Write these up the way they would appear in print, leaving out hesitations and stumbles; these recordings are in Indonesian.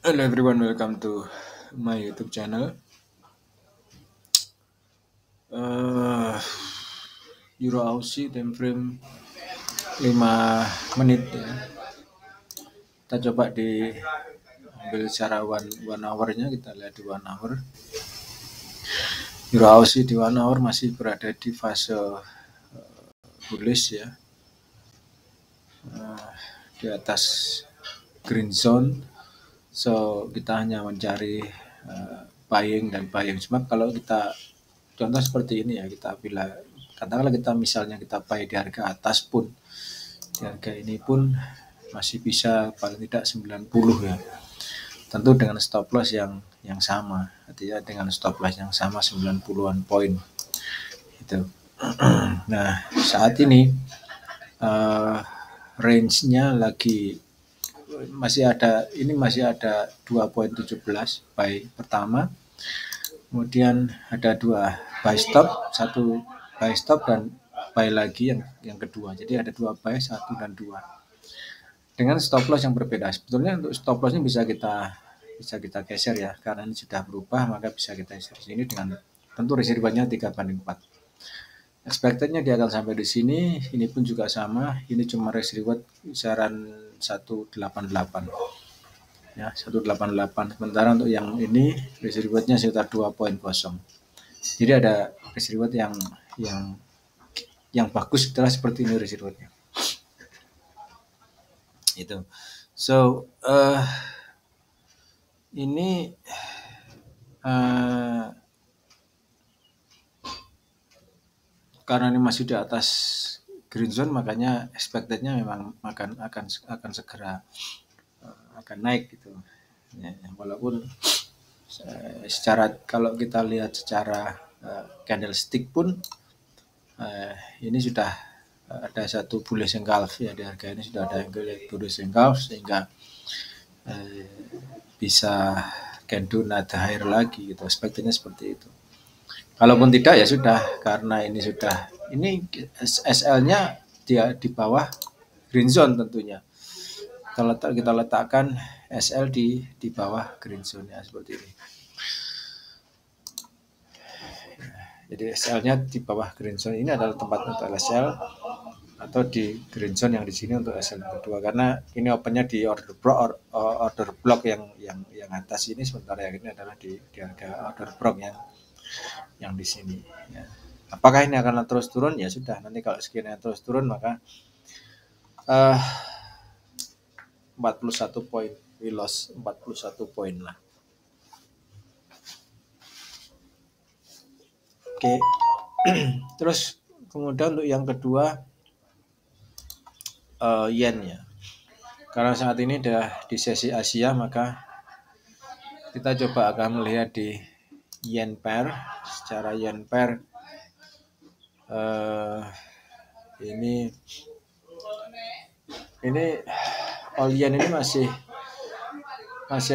Hello everyone, welcome to my YouTube channel. Uh, Euro Aussie time frame 5 menit ya. Kita coba diambil secara one hour-nya, kita lihat di 1 hour. Euro Aussie di 1 hour masih berada di fase bullish ya. Di atas green zone. So kita hanya mencari buying dan buying. Sebab kalau kita contoh seperti ini ya, katakanlah kita misalnya kita buy di harga atas pun, di harga ini pun masih bisa paling tidak 90 ya. Tentu dengan stop loss yang sama, artinya dengan stop loss yang sama 90-an poin. Itu. Nah, saat ini range-nya masih ada 2.17 buy pertama. Kemudian ada 2 buy stop, 1 buy stop dan buy lagi yang kedua. Jadi ada 2 buy, 1 dan 2. Dengan stop loss yang berbeda. Sebetulnya untuk stop loss-nya bisa kita geser ya, karena ini sudah berubah, maka bisa kita geser di sini dengan tentu residualnya 3/4. Expected-nya dia akan sampai di sini, ini pun juga sama, ini cuma residual kisaran 188. Ya, 188. Sementara untuk yang ini residualnya sekitar 2.0. Jadi ada residual yang bagus adalah seperti ini residualnya. Itu. So ini karena ini masih di atas green zone, makanya expected-nya memang akan segera akan naik gitu. Ya, walaupun kalau kita lihat secara candlestick pun ini sudah ada satu bullish engulf ya, di harga ini sudah ada bullish engulf sehingga bisa can do another higher lagi gitu, expectednya seperti itu. Kalaupun tidak ya sudah, karena ini SL-nya dia di bawah green zone tentunya. Kita letakkan SL di bawah green zone ya, seperti ini. Jadi SL-nya di bawah green zone, ini adalah tempat untuk SL, atau di green zone yang di sini untuk SL kedua, karena ini opennya di order block yang atas ini, sementara yang ini adalah di harga order block yang di sini ya. Apakah ini akan terus turun? Ya sudah, nanti kalau sekian terus turun maka 41 poin, we lost 41 poin lah. Oke. Terus kemudian untuk yang kedua yen ya. Karena saat ini sudah di sesi Asia, maka kita coba akan melihat di yen pair. Secara yen pair ini all yen ini masih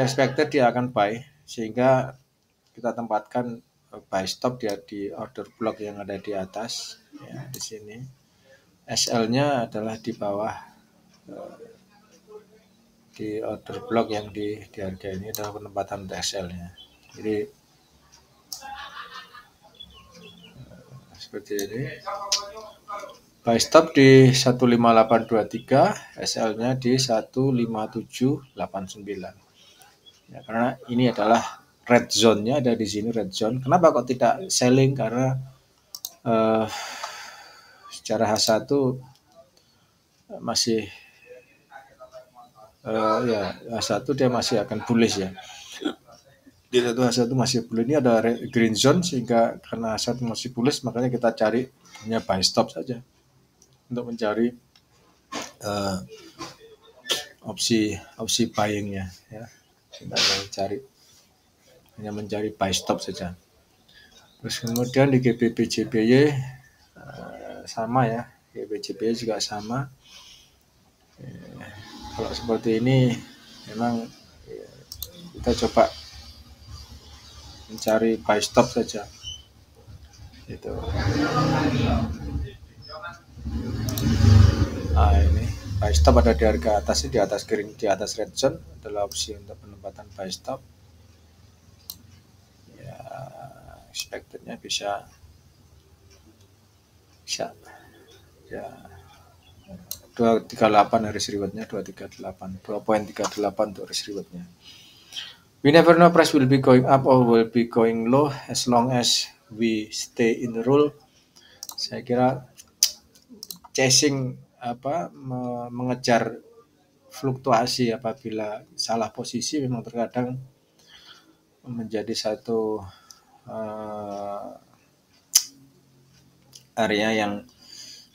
expected dia akan buy, sehingga kita tempatkan buy stop dia di order block yang ada di atas ya, di sini. SL-nya adalah di bawah di order block yang di harga ini adalah penempatan untuk SL-nya. Jadi seperti ini. Buy stop di 15823, SL-nya di 15789. Ya, karena ini adalah red zone-nya ada di sini, red zone. Kenapa kok tidak selling? Karena secara H1 masih H1 dia masih akan bullish ya. Di H1 masih bullish, ini ada green zone, sehingga karena H1 masih bullish, makanya kita cari hanya buy stop saja untuk mencari opsi buying-nya ya. Kita hanya mencari buy stop saja. Terus kemudian di GBP/JPY sama ya, GBP/JPY juga sama. Kalau seperti ini memang kita coba mencari buy stop saja. Itu. Ini buy stop ada di harga atas, di atas green, di atas red zone adalah opsi untuk penempatan buy stop. Ya, expectednya bisa ya 238 risk rewardnya 2.38 untuk risk rewardnya. We never know price will be going up or will be going low as long as we stay in the rule. Saya kira chasing mengejar fluktuasi apabila salah posisi memang terkadang menjadi satu area yang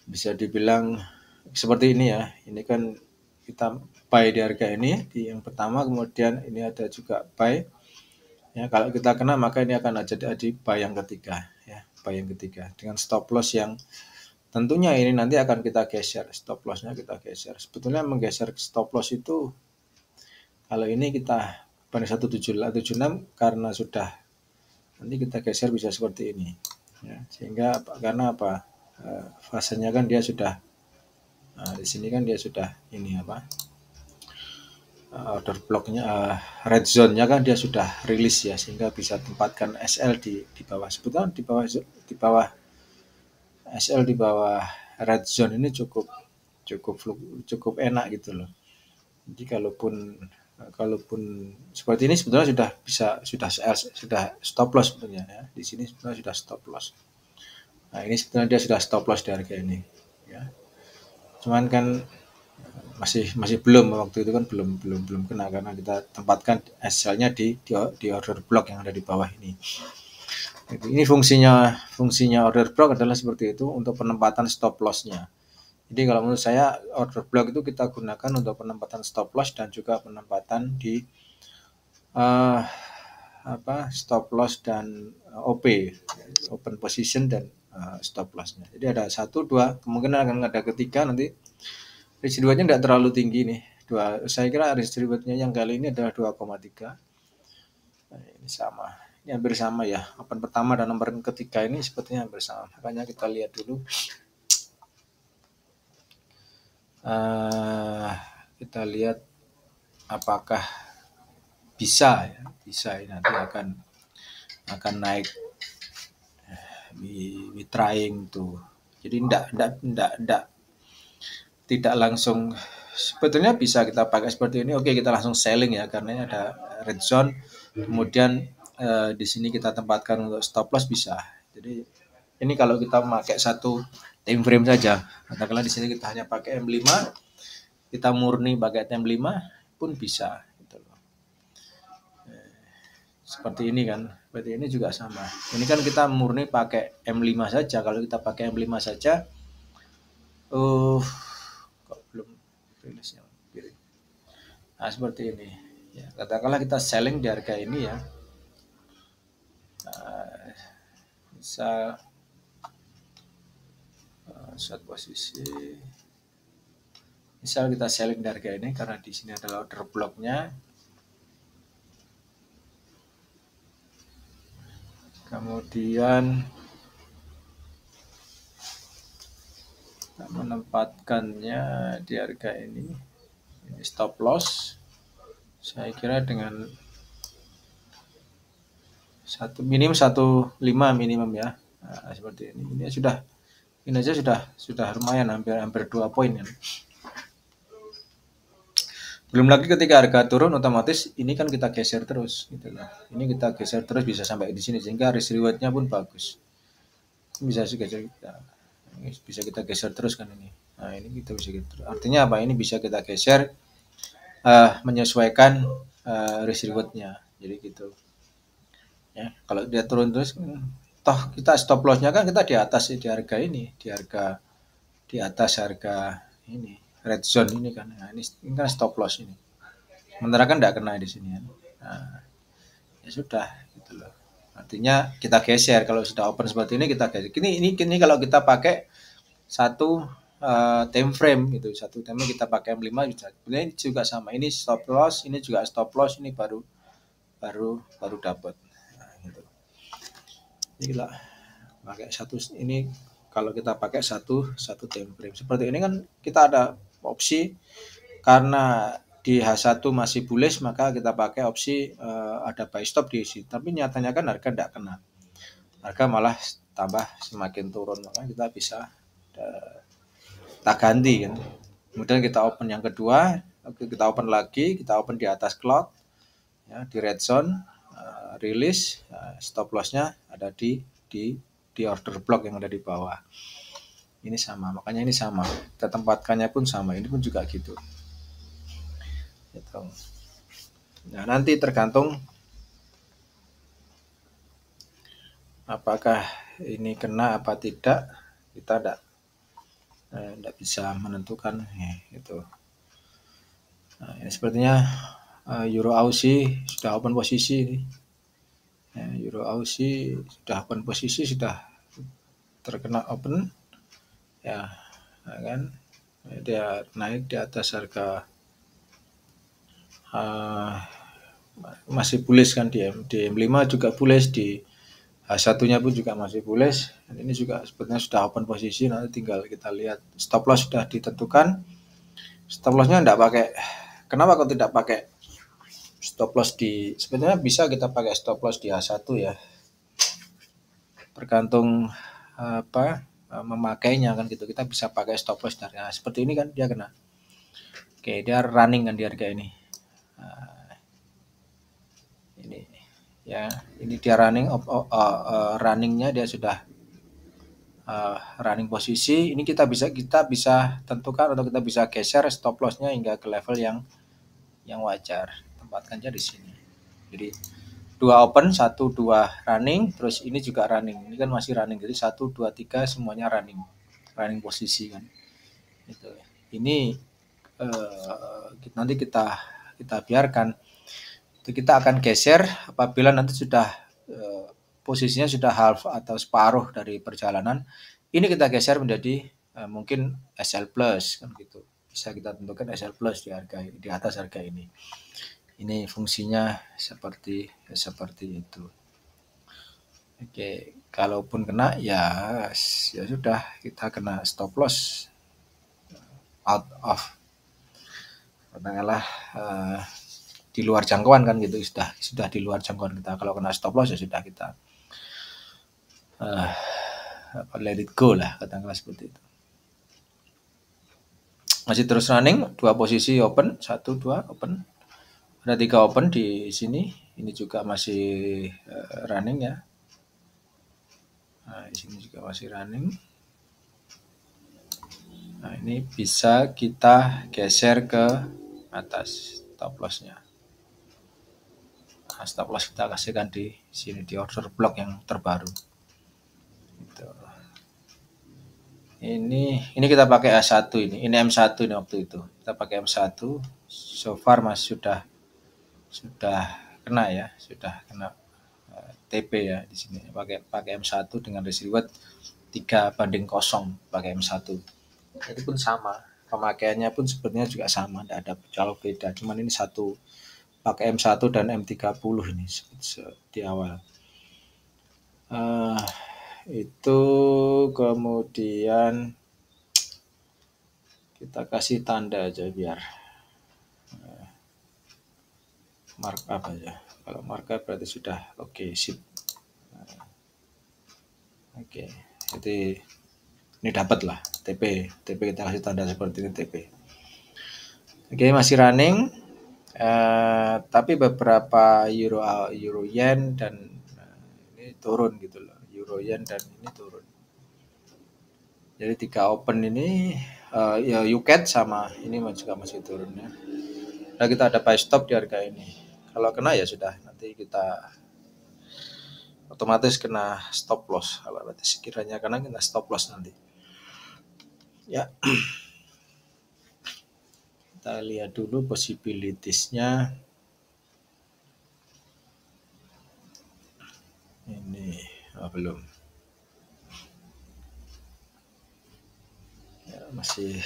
bisa dibilang seperti ini ya. Ini kan kita buy di harga ini di yang pertama, kemudian ini ada juga buy. Ya, kalau kita kena maka ini akan jadi buy yang ketiga ya, buy yang ketiga dengan stop loss yang tentunya ini nanti akan kita geser, stop lossnya kita geser. Sebetulnya menggeser stop loss itu kalau ini kita pada 176 karena sudah nanti kita geser bisa seperti ini ya, sehingga karena apa, fasenya kan dia sudah di sini kan dia sudah ini apa, order blocknya red zone-nya kan dia sudah rilis ya, sehingga bisa tempatkan SL di bawah. Sebetulnya di bawah SL di bawah red zone ini cukup enak gitu loh. Jadi kalaupun seperti ini sebetulnya sudah stop loss sebetulnya ya. Di sini sebetulnya sudah stop loss. Nah, ini sebetulnya dia sudah stop loss di harga ini ya. Cuman kan masih belum, waktu itu kan belum kena karena kita tempatkan SL-nya di order block yang ada di bawah ini. Ini fungsinya order block adalah seperti itu untuk penempatan stop loss-nya. Jadi kalau menurut saya order block itu kita gunakan untuk penempatan stop loss dan juga penempatan di stop loss dan OP, open position dan stop loss-nya. Jadi ada 1, 2, kemungkinan akan ada ketiga nanti. Risk reward-nya tidak terlalu tinggi nih. Saya kira risk reward-nya yang kali ini adalah 2,3. Nah, ini sama. Ini hampir sama ya. Open pertama dan nomor ketiga ini sepertinya hampir sama. Makanya kita lihat dulu. Kita lihat apakah bisa nanti akan naik. We trying to. Jadi tidak langsung, sebetulnya bisa kita pakai seperti ini. Oke, kita langsung selling ya karena ini ada red zone. Kemudian di sini kita tempatkan untuk stop loss bisa. Jadi ini kalau kita pakai satu time frame saja, katakanlah di sini kita hanya pakai M5, kita murni pakai M5 pun bisa gitu loh. Seperti ini kan, berarti ini juga sama. Ini kan kita murni pakai M5 saja. Kalau kita pakai M5 saja, kok belum rilisnya. Nah, seperti ini. Ya, katakanlah kita selling di harga ini ya. Bisa short posisi. Misal kita selling di harga ini karena di sini adalah order blocknya. Kemudian menempatkannya di harga ini stop loss. Saya kira dengan minimum 15 minimum ya. Nah, seperti ini. Ini aja sudah lumayan, hampir 2 poin ya. Belum lagi ketika harga turun otomatis ini kan kita geser terus gitu loh. Ini kita geser terus bisa sampai di sini sehingga risk reward-nya pun bagus. Bisa kita geser terus kan ini. Nah, ini kita bisa gitu. Artinya apa? Ini bisa kita geser menyesuaikan risk reward-nya. Jadi gitu. Ya, kalau dia turun terus toh kita stop loss-nya kan kita di atas di harga ini, di atas harga ini red zone ini kan. Nah, ini kan stop loss ini. Sementara kan tidak kena di sini kan. Nah, ya sudah gitu loh. Artinya kita geser kalau sudah open seperti ini kita geser. Ini kalau kita pakai satu time frame gitu, satu time kita pakai M5 bisa. Ini juga sama. Ini stop loss, ini juga stop loss, ini baru dapat. Nah, gitu. Jadi lah pakai satu ini kalau kita pakai satu time frame seperti ini kan kita ada opsi. Karena di H1 masih bullish, maka kita pakai opsi ada buy stop di sini. Tapi nyatanya kan harga tidak kena. Harga malah tambah semakin turun, maka kita bisa kita ganti kan. Kemudian kita open yang kedua, kita open lagi, kita open di atas cloud, ya, di red zone, rilis, stop lossnya ada di order block yang ada di bawah. Ini sama, makanya ini sama. Kita tempatkannya pun sama, ini pun juga gitu. Gitu. Nah, nanti tergantung apakah ini kena apa tidak, kita tidak bisa menentukan ya, gitu. Nah, ini sepertinya Euro Aussie sudah open posisi ini. Ya, Euro Aussie sudah open posisi, sudah terkena open, ya, kan dia naik di atas harga masih bullish kan, di M5 juga bullish, di H1-nya pun juga masih bullish. Dan ini juga sebenarnya sudah open posisi, nanti tinggal kita lihat stop loss sudah ditentukan. Stop lossnya tidak pakai, kenapa kok tidak pakai stop loss di, sebenarnya bisa kita pakai stop loss di H1 ya, tergantung memakainya kan gitu. Kita bisa pakai stop loss dari seperti ini kan, dia kena. Oke, dia running kan di harga ini. Ini ya, ini dia running, runningnya dia sudah running posisi. Ini kita bisa tentukan atau kita bisa geser stop lossnya hingga ke level yang wajar. Tempatkannya di sini. Jadi 2 open, 1 2 running, terus ini juga running. Ini kan masih running. Jadi 1 2 3 semuanya running posisi kan. Itu. Ini nanti kita biarkan. Kita akan geser apabila nanti sudah posisinya sudah half atau separuh dari perjalanan. Ini kita geser menjadi mungkin SL plus kan gitu. Bisa kita tentukan SL plus di atas harga ini. Ini fungsinya seperti itu. Oke, kalaupun kena ya sudah, kita kena stop loss out of, katakanlah di luar jangkauan kan gitu, sudah di luar jangkauan kita. Kalau kena stop loss ya sudah, kita let it go lah, katakanlah seperti itu. Masih terus running, 2 posisi open, 1 2 open, ada 3 open di sini. Ini juga masih running ya. Nah, di sini juga masih running. Nah, ini bisa kita geser ke atas stop lossnya. Nah, stop loss kita kasihkan di sini, di order block yang terbaru. Gitu. Ini kita pakai A1 ini M1 ini waktu itu. Kita pakai M1. So far sudah kena ya, sudah kena TP ya di sini. Pakai M1 dengan residual 3:0 pakai M1. Itu pun sama. Pemakaiannya pun sebenarnya juga sama, tidak ada jauh beda. Cuman ini satu pakai M1 dan M30 ini di awal. Itu kemudian kita kasih tanda aja biar markup aja. Kalau markup berarti sudah oke, sip. Oke, jadi ini dapat lah TP kita kasih tanda seperti ini, TP. Oke, masih running, tapi beberapa euro yen dan ini turun gitu loh, euro yen dan ini turun. Jadi 3 open ini ya UCAD sama ini juga masih turun ya. Nah, kita ada buy stop di harga ini. Kalau kena ya sudah, nanti kita otomatis kena stop loss. Kalau nanti sekiranya kena stop loss nanti. Ya. Kita lihat dulu possibilities-nya. Ini belum. Ya, masih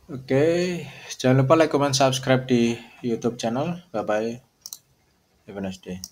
Oke, jangan lupa like, comment, subscribe di YouTube channel. Bye bye. Have a nice day.